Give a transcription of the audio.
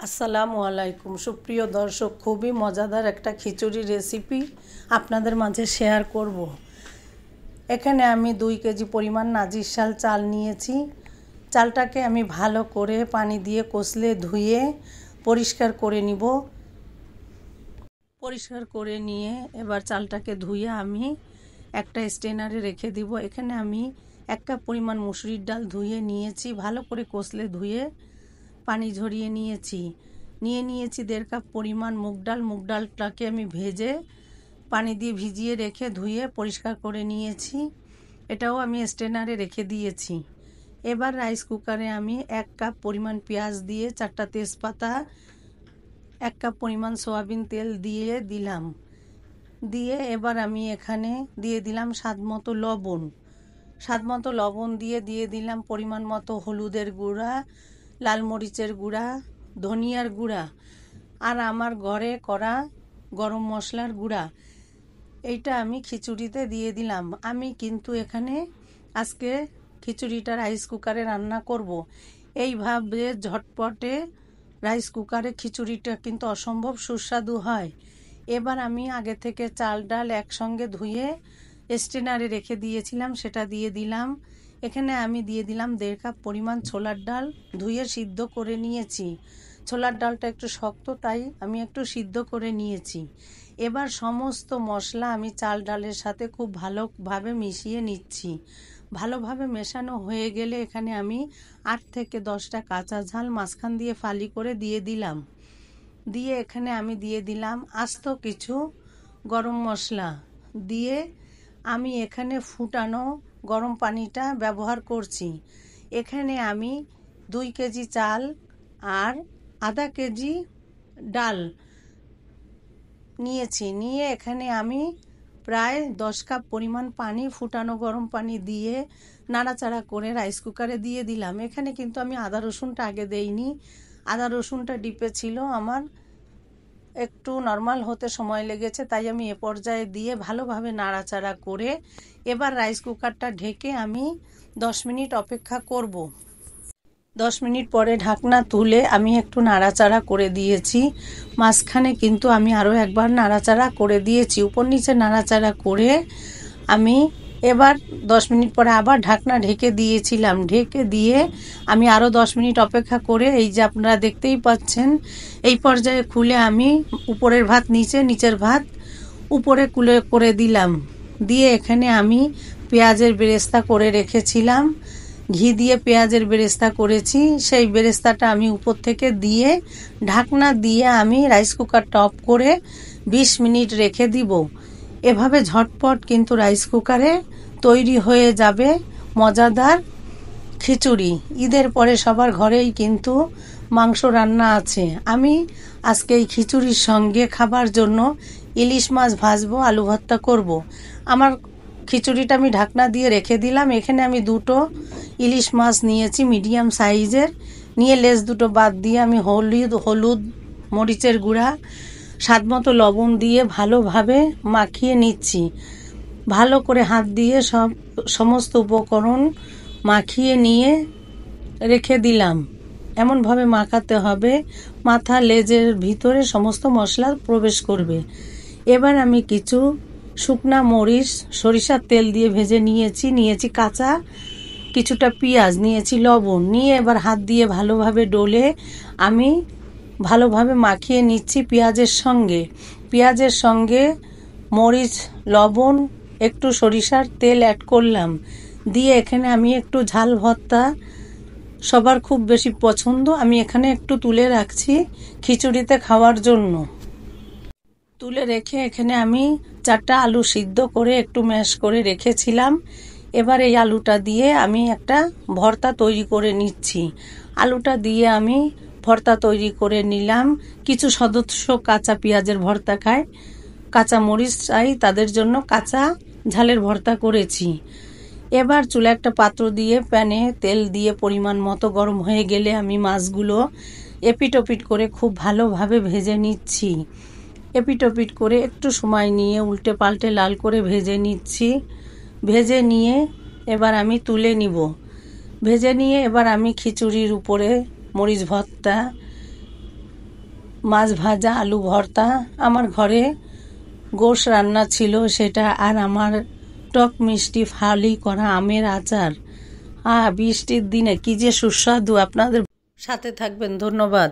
আসসালামু আলাইকুম সুপ্রিয় দর্শক, খুবই মজাদার একটা খিচুড়ি রেসিপি আপনাদের মাঝে শেয়ার করব। এখানে আমি 2 কেজি পরিমাণ নাজিরশাল চাল নিয়েছি। চালটাকে আমি ভালো করে পানি দিয়ে কষলে ধুয়ে পরিষ্কার করে নিব। পরিষ্কার করে নিয়ে এবার চালটাকে ধুয়ে আমি একটা স্ট্রেনারে রেখে দিব। এখানে আমি 1 কাপ পরিমাণ মুসুরির ডাল ধুয়ে নিয়েছি, ভালো করে কষলে ধুয়ে পানি ঝরিয়ে নিয়েছি। নিয়েছি 1.5 কাপ পরিমাণ মুগ ডালটাকে আমি ভেজে পানি দিয়ে ভিজিয়ে রেখে ধুয়ে পরিষ্কার করে নিয়েছি। এটাও আমি স্ট্রেনারে রেখে দিয়েছি। এবার রাইস কুকারে আমি 1 কাপ পরিমাণ পেঁয়াজ দিয়ে 4টা তেজপাতা, 1 কাপ পরিমাণ সয়াবিন তেল দিয়ে দিলাম। এবার আমি এখানে দিয়ে দিলাম স্বাদমতো লবণ দিয়ে দিলাম পরিমাণ মতো হলুদের গুঁড়া, লাল মরিচের গুঁড়া, ধনিয়ার গুঁড়া আর আমার ঘরে করা গরম মশলার গুঁড়া। এইটা আমি খিচুড়িতে দিয়ে দিলাম। আমি কিন্তু এখানে আজকে খিচুড়িটা রাইস কুকারে রান্না করব। এইভাবে ঝটপটে রাইস কুকারে খিচুড়িটা কিন্তু অসম্ভব সুস্বাদু হয়। এবার আমি আগে থেকে চাল ডাল একসঙ্গে ধুয়ে স্ট্রেনারে রেখে দিয়েছিলাম, সেটা দিয়ে দিলাম। এখানে আমি দিয়ে দিলাম 1.5 কাপ পরিমাণ ছোলার ডাল, ধুয়ে সিদ্ধ করে নিয়েছি। ছোলার ডালটা একটু শক্ত, তাই আমি একটু সিদ্ধ করে নিয়েছি। এবার সমস্ত মশলা আমি চাল ডালের সাথে খুব ভালোভাবে মিশিয়ে নিচ্ছি। ভালোভাবে মেশানো হয়ে গেলে এখানে আমি 8 থেকে 10টা কাঁচা ঝাল মাঝখান দিয়ে ফালি করে দিয়ে দিলাম। এখানে আমি দিয়ে দিলাম আস্ত কিছু গরম মশলা। আমি এখানে ফুটানো গরম পানিটা ব্যবহার করছি। এখানে আমি 2 কেজি চাল আর আধা কেজি ডাল নিয়েছি। এখানে আমি প্রায় 10 কাপ পরিমাণ পানি, ফুটানো গরম পানি দিয়ে নাড়াচাড়া করে রাইস কুকারে দিয়ে দিলাম। এখানে কিন্তু আমি আদা রসুনটা আগে দেইনি। আদা রসুনটা ডিপে ছিল, আমার একটু নরমাল হতে সময় লেগেছে, তাই আমি এ পর্যায়ে দিয়ে ভালোভাবে নাড়াচাড়া করে এবার রাইস কুকারটা ঢেকে আমি 10 মিনিট অপেক্ষা করব। 10 মিনিট পরে ঢাকনা তুলে আমি একটু নাড়াচাড়া করে দিয়েছি। মাঝখানে কিন্তু আমি আরও একবার নাড়াচাড়া করে দিয়েছি। উপর নিচে নাড়াচাড়া করে আমি এবার 10 মিনিট পরে আবার ঢাকনা ঢেকে দিয়েছিলাম। দিয়ে আমি আরও 10 মিনিট অপেক্ষা করে এই যে আপনারা দেখতেই পাচ্ছেন, এই পর্যায়ে খুলে আমি উপরের ভাত নিচে, নিচের ভাত উপরে করে দিলাম। এখানে আমি পেঁয়াজের বেরেস্তা করে রেখেছিলাম, ঘি দিয়ে পেঁয়াজের বেরেস্তা করেছি, সেই বেরেস্তাটা আমি উপর থেকে দিয়ে ঢাকনা দিয়ে আমি রাইস কুকারটা অফ করে 20 মিনিট রেখে দিব। এভাবে ঝটপট কিন্তু রাইস কুকারে তৈরি হয়ে যাবে মজাদার খিচুড়ি। ঈদের পরে সবার ঘরেই কিন্তু মাংস রান্না আছে। আমি আজকে এই খিচুড়ির সঙ্গে খাবার জন্য ইলিশ মাছ ভাজবো, আলু ভর্তা করব। আমার খিচুড়িটা আমি ঢাকনা দিয়ে রেখে দিলাম। এখানে আমি 2টো ইলিশ মাছ নিয়েছি মিডিয়াম সাইজের, লেজ 2টো বাদ দিয়ে আমি হলুদ মরিচের গুঁড়া, স্বাদমতো লবণ দিয়ে ভালোভাবে মাখিয়ে নিচ্ছি। ভালো করে হাত দিয়ে সমস্ত উপকরণ মাখিয়ে নিয়ে রেখে দিলাম। এমনভাবে মাখাতে হবে মাথা লেজের ভিতরে সমস্ত মশলা প্রবেশ করবে। এবার আমি কিছু শুকনা মরিচ সরিষার তেল দিয়ে ভেজে নিয়েছি কাঁচা, কিছুটা পেঁয়াজ নিয়েছি, লবণ এবার হাত দিয়ে ভালোভাবে ডলে আমি ভালোভাবে মাখিয়ে নিচ্ছি পেঁয়াজের সঙ্গে মরিচ, লবণ, একটু সরিষার তেল অ্যাড করলাম। এখানে আমি একটু ঝাল ভর্তা, সবার খুব বেশি পছন্দ, আমি এখানে একটু তুলে রাখছি খিচুড়িতে খাওয়ার জন্য। তুলে রেখে এখানে আমি 4টা আলু সিদ্ধ করে একটু ম্যাশ করে রেখেছিলাম। এবার এই আলুটা দিয়ে আমি একটা ভর্তা তৈরি করে নিচ্ছি। আলুটা দিয়ে আমি ভর্তা তৈরি করে নিলাম। কিছু সদস্য কাঁচা পেঁয়াজের ভর্তা খায়, কাঁচা মরিচ চাই, তাদের জন্য কাঁচা ঝালের ভর্তা করেছি। এবার চুলা একটা পাত্র দিয়ে প্যানে তেল দিয়ে পরিমাণ মতো গরম হয়ে গেলে আমি মাছগুলো এপিট ওপিট করে খুব ভালোভাবে ভেজে নিচ্ছি। এপিট ওপিট করে একটু সময় নিয়ে উল্টে পাল্টে লাল করে ভেজে নিচ্ছি। এবার আমি তুলে নিব। এবার আমি খিচুড়ির উপরে মরিচ ভর্তা মাছ ভাজা, আলু ভর্তা। আমার ঘরে গোশ রান্না ছিল সেটা, আর আমার টক মিষ্টি ফালি করা আমের আচার। বৃষ্টির দিনে কি যে সুস্বাদু। আপনাদের সাথে থাকবেন, ধন্যবাদ।